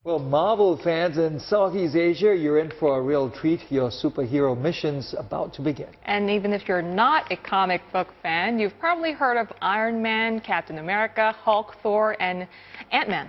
Well, Marvel fans in Southeast Asia, you're in for a real treat. Your superhero mission's about to begin. And even if you're not a comic book fan, you've probably heard of Iron Man, Captain America, Hulk, Thor, and Ant-Man.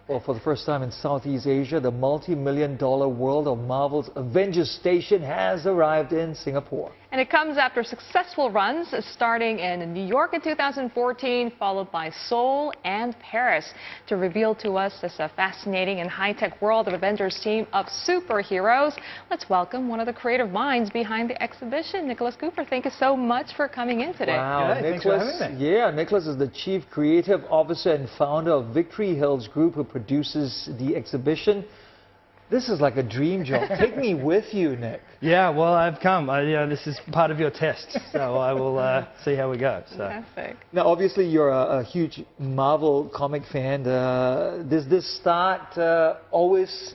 Well, for the first time in Southeast Asia, the multi-million-dollar world of Marvel's Avengers Station has arrived in Singapore. And it comes after successful runs starting in New York in 2014, followed by Seoul and Paris. To reveal to us this fascinating and high-tech world of Avengers team of superheroes, let's welcome one of the creative minds behind the exhibition, Nicholas Cooper. Thank you so much for coming in today. Wow, yeah, Nicholas. Yeah, Nicholas is the Chief Creative Officer and founder of Victory Hills Group, who produces the exhibition. This is like a dream job. Take me with you, Nick. Yeah, well, I've come. This is part of your test, so I will see how we go. So. Fantastic. Now, obviously, you're a huge Marvel comic fan. Does this start always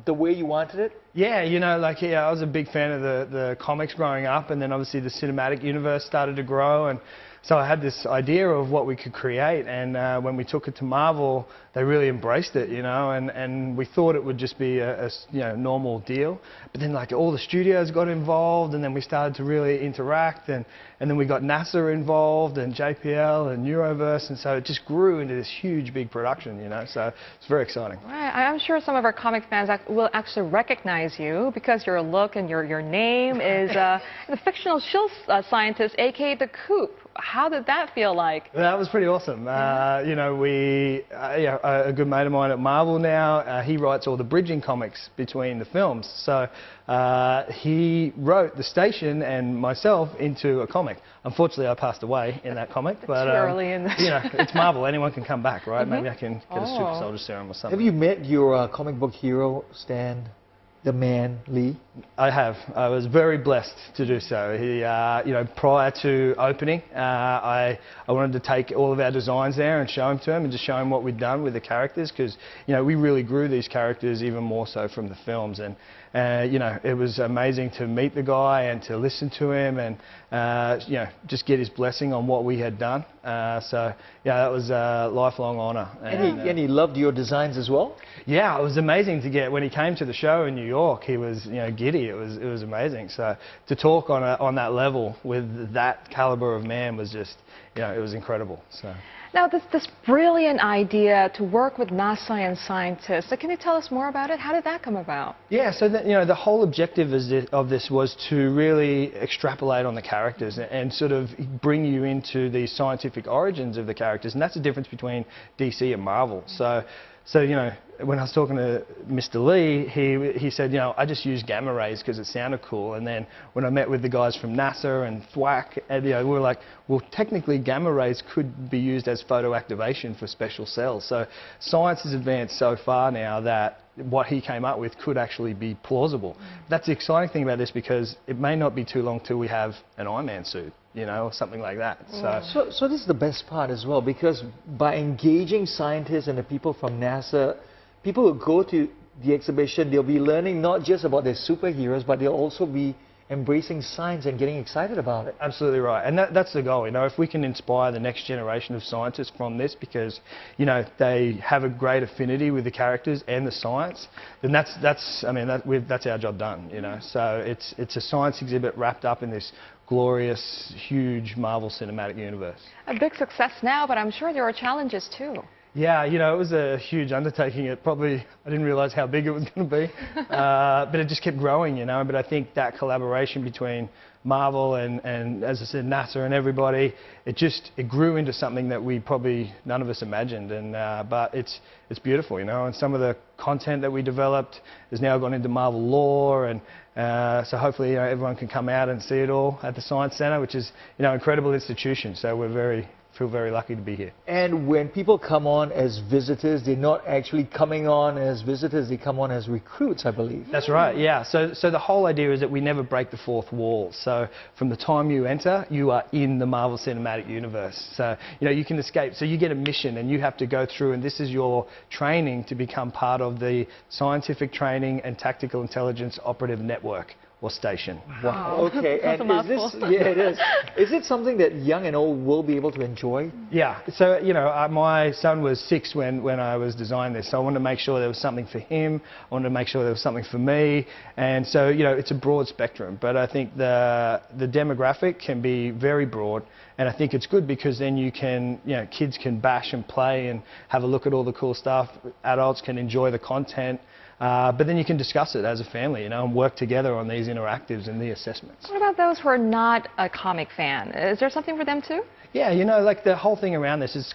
the way you wanted it? Yeah, I was a big fan of the comics growing up, and then obviously the cinematic universe started to grow, and so I had this idea of what we could create, and when we took it to Marvel, they really embraced it, and we thought it would just be a normal deal. But then all the studios got involved, and then we started to really interact, and then we got NASA involved, and JPL, and Neuroverse, and so it just grew into this huge, big production, so it's very exciting. Right. I'm sure some of our comic fans will actually recognize you because your look and your name is the fictional shield scientist, aka the Coop. How did that feel like? That was pretty awesome. A good mate of mine at Marvel now, he writes all the bridging comics between the films. So he wrote the station and myself into a comic. Unfortunately, I passed away in that comic. But too early in the it's Marvel. Anyone can come back, right? Maybe I can get a super soldier serum or something. Have you met your comic book hero, Stan the Man Lee? I have. I was very blessed to do so. He, prior to opening, I wanted to take all of our designs there and show them to him and just show him what we'd done with the characters, because we really grew these characters even more so from the films, and it was amazing to meet the guy and to listen to him and just get his blessing on what we had done. So that was a lifelong honour. And he loved your designs as well? Yeah, it was amazing to get, when he came to the show in New York, he was giddy. It was amazing. So to talk on that level with that caliber of man was just, it was incredible. So. Now, this brilliant idea to work with NASA and scientists, can you tell us more about it? How did that come about? Yeah, so the whole objective of this was to really extrapolate on the characters and sort of bring you into the scientific origins of the characters, and that's the difference between DC and Marvel. So when I was talking to Mr. Lee, he said, I just use gamma rays because it sounded cool. And then when I met with the guys from NASA and thwack, and, we were like, well, technically gamma rays could be used as photoactivation for special cells. So science has advanced so far now that what he came up with could actually be plausible. That's the exciting thing about this, because it may not be too long till we have an Iron Man suit, or something like that. So this is the best part as well, because by engaging scientists and the people from NASA, people who go to the exhibition, they'll be learning not just about their superheroes, but they'll also be embracing science and getting excited about it. Absolutely right, and that's the goal. If we can inspire the next generation of scientists from this, because they have a great affinity with the characters and the science, then that's our job done. So it's a science exhibit wrapped up in this glorious, huge Marvel Cinematic Universe. A big success now, but I'm sure there are challenges too. Yeah, it was a huge undertaking. I didn't realise how big it was going to be, but it just kept growing, But I think that collaboration between Marvel and as I said, NASA and everybody, it grew into something that we probably none of us imagined. But it's beautiful, And some of the content that we developed has now gone into Marvel lore, and so hopefully everyone can come out and see it all at the Science Centre, which is an incredible institution. So we're feel very lucky to be here. And when people come on as visitors, they're not actually coming on as visitors, they come on as recruits, I believe. That's right, yeah. So the whole idea is that we never break the fourth wall. So from the time you enter, you are in the Marvel Cinematic Universe. So, you can escape. So you get a mission and you have to go through, and this is your training to become part of the Scientific Training and Tactical Intelligence Operative Network, or station. Wow. Okay. That's And a is this? mouthful. Yeah, it is. Is it something that young and old will be able to enjoy? Yeah, so my son was 6 when I was designing this, so I wanted to make sure there was something for him. I wanted to make sure there was something for me, and so it's a broad spectrum. But I think the demographic can be very broad, and I think it's good because then kids can bash and play and have a look at all the cool stuff. Adults can enjoy the content. But then you can discuss it as a family, and work together on these interactives and the assessments. What about those who are not a comic fan? Is there something for them too? Yeah, like the whole thing around this is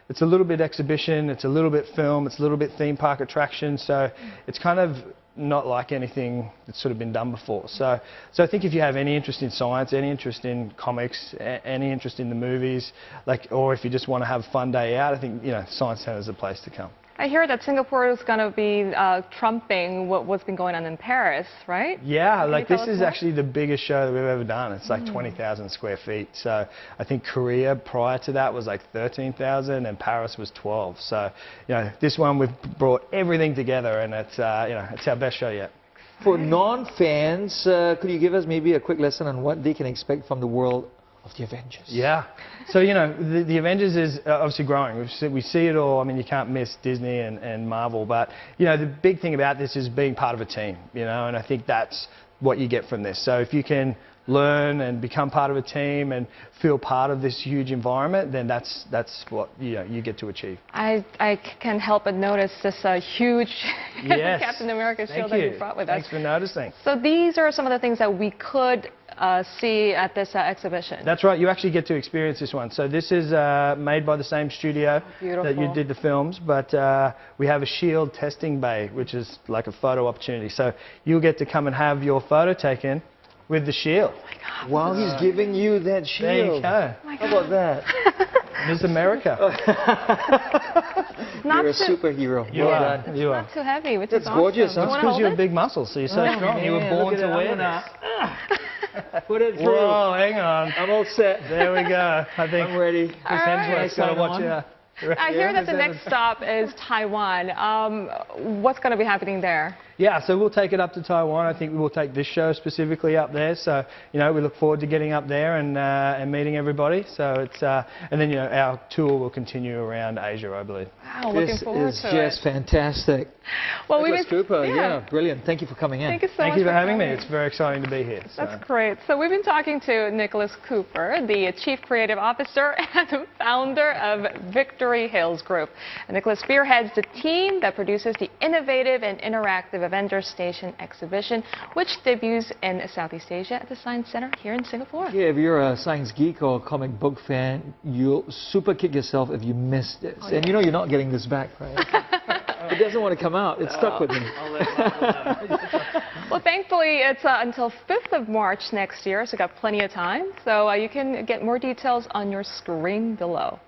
it's a little bit exhibition, it's a little bit film, it's a little bit theme park attraction, so it's kind of not like anything that's sort of been done before. So I think if you have any interest in science, any interest in comics, any interest in the movies, or if you just want to have a fun day out, I think Science Centre is the place to come. I hear that Singapore is going to be trumping what's been going on in Paris, right? Yeah, Can you tell this us is more? actually the biggest show that we've ever done. It's like 20,000 square feet. So I think Korea prior to that was like 13,000 and Paris was 12. So, this one we've brought everything together and it's our best show yet. For non-fans, could you give us maybe a quick lesson on what they can expect from the world of the Avengers? Yeah. So, the Avengers is obviously growing. We see it all. I mean, you can't miss Disney and Marvel. But, the big thing about this is being part of a team, and I think that's what you get from this. So if you can learn and become part of a team and feel part of this huge environment, then that's what you get to achieve. I can't help but notice this huge Yes. Captain America shield Thank that you. you brought with Thanks us. for noticing. So these are some of the things that we could see at this exhibition. That's right, you actually get to experience this one. So this is made by the same studio that you Beautiful. did the films, but we have a shield testing bay, which is like a photo opportunity. So you'll get to come and have your photo taken with the shield. Wow, he's giving you that shield. There you go. Oh my How God. about that? Miss America. Not You're a too, superhero. You well are. done. You are. not too heavy, which That's is awesome. gorgeous, huh? You That's wanna because hold you're a it? big muscle, so you're so strong. You were man, born look to at wear that. this. Put it through. Whoa, hang on. I'm all set. There we go. I think I'm ready. Chris All right. Hemsworth's got to watch out. I hear that the next stop is Taiwan. What's going to be happening there? Yeah, so we'll take it up to Taiwan. I think we will take this show specifically up there. So, we look forward to getting up there and meeting everybody. So it's and then our tour will continue around Asia, I believe. Wow, looking forward This is to just it. fantastic. Well, Nicholas Cooper, yeah, brilliant. Thank you for coming in. Thank you so Thank much you for having me. coming. It's very exciting to be here. So. That's great. So we've been talking to Nicholas Cooper, the Chief Creative Officer and founder of Victory Hills Group. And Nicholas spearheads the team that produces the innovative and interactive Avengers Station exhibition, which debuts in Southeast Asia at the Science Center here in Singapore. Yeah, if you're a science geek or comic book fan, you'll super kick yourself if you miss this. Oh, And yeah. you're not getting this back, right? It doesn't want to come out. It's stuck with me. Well, thankfully, it's until 5th of March next year, so you've got plenty of time. So you can get more details on your screen below.